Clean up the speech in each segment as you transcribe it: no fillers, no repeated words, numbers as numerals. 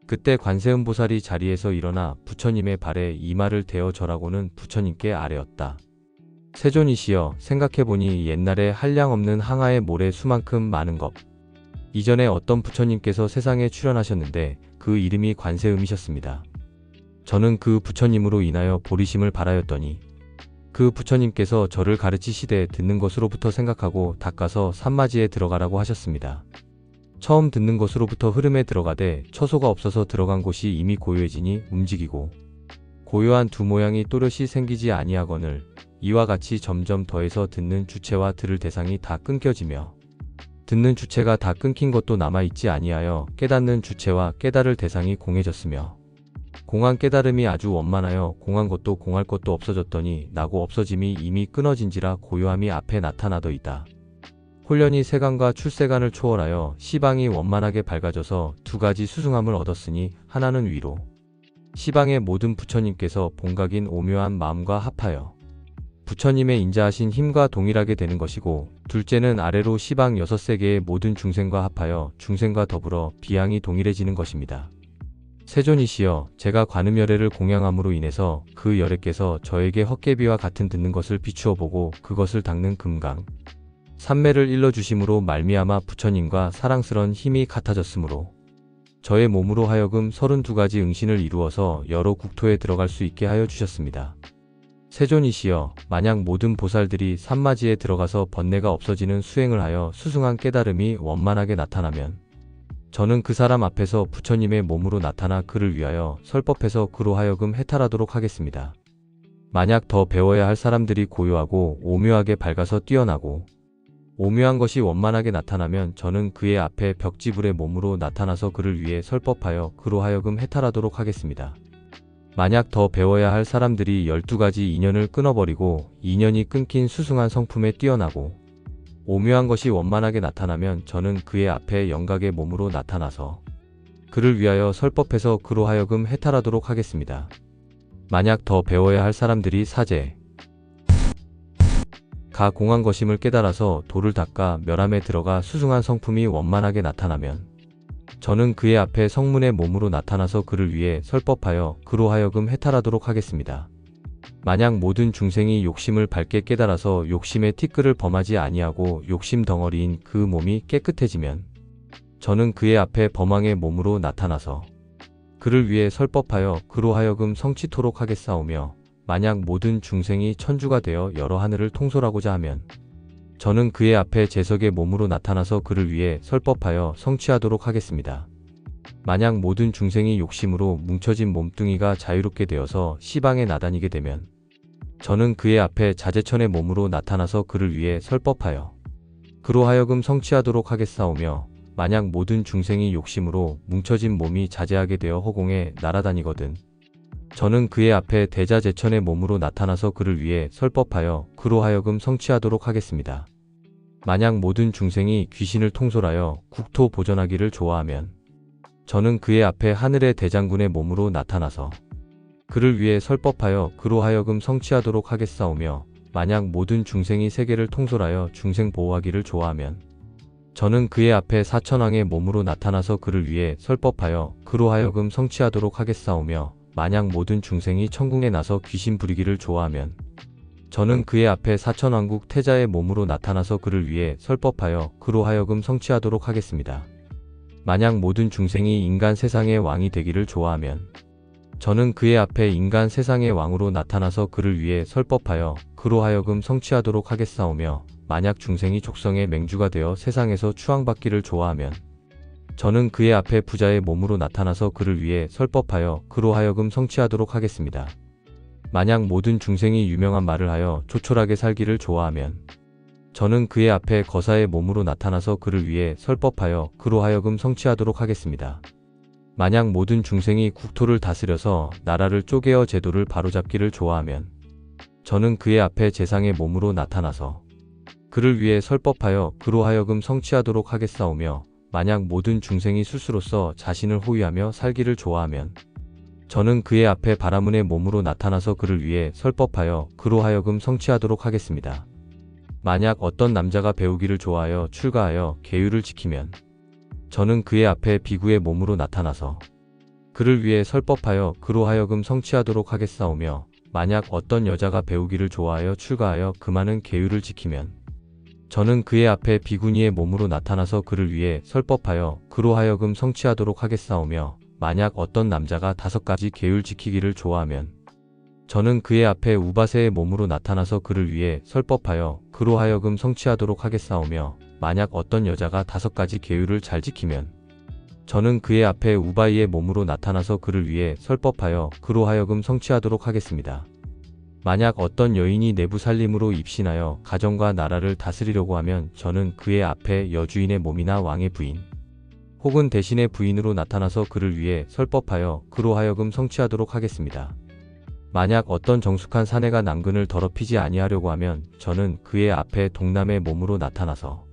그때 관세음보살이 자리에서 일어나 부처님의 발에 이마를 대어 절하고는 부처님께 아뢰었다. 세존이시여, 생각해보니 옛날에 한량없는 항아의 모래 수만큼 많은 것. 이전에 어떤 부처님께서 세상에 출현하셨는데 그 이름이 관세음이셨습니다. 저는 그 부처님으로 인하여 보리심을 발하였더니 그 부처님께서 저를 가르치시되 듣는 것으로부터 생각하고 닦아서 산마지에 들어가라고 하셨습니다. 처음 듣는 것으로부터 흐름에 들어가되 처소가 없어서 들어간 곳이 이미 고요해지니 움직이고 고요한 두 모양이 또렷이 생기지 아니하거늘 이와 같이 점점 더해서 듣는 주체와 들을 대상이 다 끊겨지며 듣는 주체가 다 끊긴 것도 남아있지 아니하여 깨닫는 주체와 깨달을 대상이 공해졌으며 공한 깨달음이 아주 원만하여 공한 것도 공할 것도 없어졌더니 나고 없어짐이 이미 끊어진지라 고요함이 앞에 나타나더이다. 홀련히 세간과 출세간을 초월하여 시방이 원만하게 밝아져서 두 가지 수승함을 얻었으니 하나는 위로 시방의 모든 부처님께서 본각인 오묘한 마음과 합하여 부처님의 인자하신 힘과 동일하게 되는 것이고 둘째는 아래로 시방 6세계의 모든 중생과 합하여 중생과 더불어 비양이 동일해지는 것입니다. 세존이시여, 제가 관음열애를 공양함으로 인해서 그 열애께서 저에게 헛개비와 같은 듣는 것을 비추어 보고 그것을 닦는 금강 삼매를 일러주심으로 말미암아 부처님과 사랑스런 힘이 같아졌으므로 저의 몸으로 하여금 32가지 응신을 이루어서 여러 국토에 들어갈 수 있게 하여 주셨습니다. 세존이시여, 만약 모든 보살들이 산마지에 들어가서 번뇌가 없어지는 수행을 하여 수승한 깨달음이 원만하게 나타나면 저는 그 사람 앞에서 부처님의 몸으로 나타나 그를 위하여 설법해서 그로 하여금 해탈하도록 하겠습니다. 만약 더 배워야 할 사람들이 고요하고 오묘하게 밝아서 뛰어나고 오묘한 것이 원만하게 나타나면 저는 그의 앞에 벽지불의 몸으로 나타나서 그를 위해 설법하여 그로 하여금 해탈하도록 하겠습니다. 만약 더 배워야 할 사람들이 12가지 인연을 끊어버리고 인연이 끊긴 수승한 성품에 뛰어나고 오묘한 것이 원만하게 나타나면 저는 그의 앞에 영각의 몸으로 나타나서 그를 위하여 설법해서 그로 하여금 해탈하도록 하겠습니다. 만약 더 배워야 할 사람들이 사제 가 공한 것임을 깨달아서 도를 닦아 멸함에 들어가 수승한 성품이 원만하게 나타나면 저는 그의 앞에 성문의 몸으로 나타나서 그를 위해 설법하여 그로 하여금 해탈하도록 하겠습니다. 만약 모든 중생이 욕심을 밝게 깨달아서 욕심의 티끌을 범하지 아니하고 욕심 덩어리인 그 몸이 깨끗해지면 저는 그의 앞에 범왕의 몸으로 나타나서 그를 위해 설법하여 그로 하여금 성취토록 하겠사오며 만약 모든 중생이 천주가 되어 여러 하늘을 통솔하고자 하면 저는 그의 앞에 재석의 몸으로 나타나서 그를 위해 설법하여 성취하도록 하겠습니다. 만약 모든 중생이 욕심으로 뭉쳐진 몸뚱이가 자유롭게 되어서 시방에 나다니게 되면 저는 그의 앞에 자재천의 몸으로 나타나서 그를 위해 설법하여 그로 하여금 성취하도록 하겠사오며 만약 모든 중생이 욕심으로 뭉쳐진 몸이 자재하게 되어 허공에 날아다니거든 저는 그의 앞에 대자재천의 몸으로 나타나서 그를 위해 설법하여 그로 하여금 성취하도록 하겠습니다. 만약 모든 중생이 귀신을 통솔하여 국토 보전하기를 좋아하면 저는 그의 앞에 하늘의 대장군의 몸으로 나타나서 그를 위해 설법하여 그로 하여금 성취하도록 하겠사오며 만약 모든 중생이 세계를 통솔하여 중생 보호하기를 좋아하면 저는 그의 앞에 사천왕의 몸으로 나타나서 그를 위해 설법하여 그로 하여금 성취하도록 하겠사오며 만약 모든 중생이 천궁에 나서 귀신 부리기를 좋아하면 저는 그의 앞에 사천왕국 태자의 몸으로 나타나서 그를 위해 설법하여 그로 하여금 성취하도록 하겠습니다. 만약 모든 중생이 인간 세상의 왕이 되기를 좋아하면 저는 그의 앞에 인간 세상의 왕으로 나타나서 그를 위해 설법하여 그로 하여금 성취하도록 하겠사오며 만약 중생이 족성의 맹주가 되어 세상에서 추앙받기를 좋아하면 저는 그의 앞에 부자의 몸으로 나타나서 그를 위해 설법하여 그로 하여금 성취하도록 하겠습니다. 만약 모든 중생이 유명한 말을 하여 조촐하게 살기를 좋아하면 저는 그의 앞에 거사의 몸으로 나타나서 그를 위해 설법하여 그로 하여금 성취하도록 하겠습니다. 만약 모든 중생이 국토를 다스려서 나라를 쪼개어 제도를 바로잡기를 좋아하면 저는 그의 앞에 재상의 몸으로 나타나서 그를 위해 설법하여 그로 하여금 성취하도록 하겠사오며 만약 모든 중생이 술수로서 자신을 호위하며 살기를 좋아하면 저는 그의 앞에 바라문의 몸으로 나타나서 그를 위해 설법하여 그로 하여금 성취하도록 하겠습니다. 만약 어떤 남자가 배우기를 좋아하여 출가하여 계율을 지키면 저는 그의 앞에 비구의 몸으로 나타나서 그를 위해 설법하여 그로 하여금 성취하도록 하겠사오며 만약 어떤 여자가 배우기를 좋아하여 출가하여 그 많은 계율을 지키면 저는 그의 앞에 비구니의 몸으로 나타나서 그를 위해 설법하여 그로 하여금 성취하도록 하겠사오며 만약 어떤 남자가 5가지 계율 지키기를 좋아하면 저는 그의 앞에 우바새의 몸으로 나타나서 그를 위해 설법하여 그로 하여금 성취하도록 하겠사오며 만약 어떤 여자가 5가지 계율을 잘 지키면 저는 그의 앞에 우바이의 몸으로 나타나서 그를 위해 설법하여 그로 하여금 성취하도록 하겠습니다. 만약 어떤 여인이 내부 살림으로 입신하여 가정과 나라를 다스리려고 하면 저는 그의 앞에 여주인의 몸이나 왕의 부인 혹은 대신의 부인으로 나타나서 그를 위해 설법하여 그로 하여금 성취하도록 하겠습니다. 만약 어떤 정숙한 사내가 남근을 더럽히지 아니하려고 하면 저는 그의 앞에 동남의 몸으로 나타나서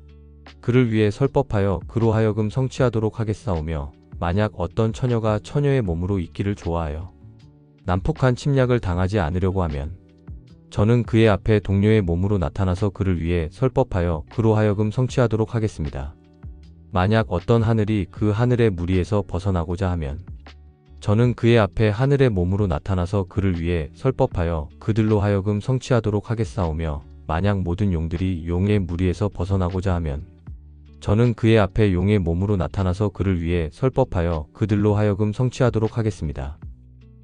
그를 위해 설법하여 그로 하여금 성취하도록 하겠사오며 만약 어떤 처녀가 처녀의 몸으로 있기를 좋아하여 난폭한 침략을 당하지 않으려고 하면 저는 그의 앞에 동료의 몸으로 나타나서 그를 위해 설법하여 그로 하여금 성취하도록 하겠습니다. 만약 어떤 하늘이 그 하늘의 무리에서 벗어나고자 하면 저는 그의 앞에 하늘의 몸으로 나타나서 그를 위해 설법하여 그들로 하여금 성취하도록 하겠사오며 만약 모든 용들이 용의 무리에서 벗어나고자 하면 저는 그의 앞에 용의 몸으로 나타나서 그를 위해 설법하여 그들로 하여금 성취하도록 하겠습니다.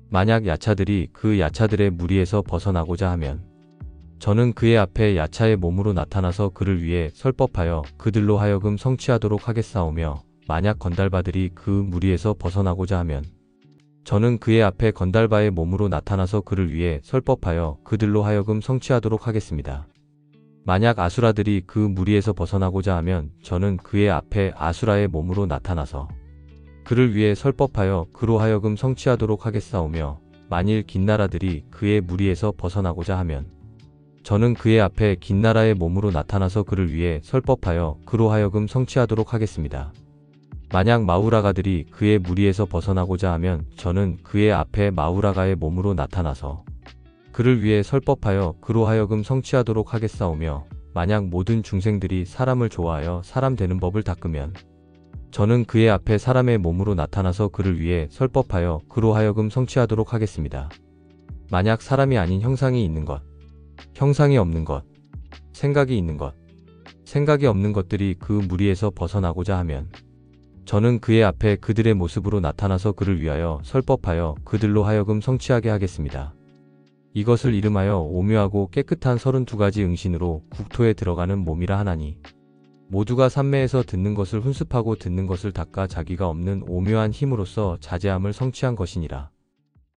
만약 야차들이 그 야차들의 무리에서 벗어나고자 하면 저는 그의 앞에 야차의 몸으로 나타나서 그를 위해 설법하여 그들로 하여금 성취하도록 하겠사오며 만약 건달바들이 그 무리에서 벗어나고자 하면 저는 그의 앞에 건달바의 몸으로 나타나서 그를 위해 설법하여 그들로 하여금 성취하도록 하겠습니다. 만약 아수라들이 그 무리에서 벗어나고자 하면 저는 그의 앞에 아수라의 몸으로 나타나서 그를 위해 설법하여 그로 하여금 성취하도록 하겠사오며 만일 긴나라들이 그의 무리에서 벗어나고자 하면 저는 그의 앞에 긴나라의 몸으로 나타나서 그를 위해 설법하여 그로 하여금 성취하도록 하겠습니다. 만약 마우라가들이 그의 무리에서 벗어나고자 하면 저는 그의 앞에 마우라가의 몸으로 나타나서 그를 위해 설법하여 그로 하여금 성취하도록 하겠사오며 만약 모든 중생들이 사람을 좋아하여 사람 되는 법을 닦으면 저는 그의 앞에 사람의 몸으로 나타나서 그를 위해 설법하여 그로 하여금 성취하도록 하겠습니다. 만약 사람이 아닌 형상이 있는 것, 형상이 없는 것, 생각이 있는 것, 생각이 없는 것들이 그 무리에서 벗어나고자 하면 저는 그의 앞에 그들의 모습으로 나타나서 그를 위하여 설법하여 그들로 하여금 성취하게 하겠습니다. 이것을 이름하여 오묘하고 깨끗한 32가지 응신으로 국토에 들어가는 몸이라 하나니 모두가 삼매에서 듣는 것을 훈습하고 듣는 것을 닦아 자기가 없는 오묘한 힘으로써 자제함을 성취한 것이니라.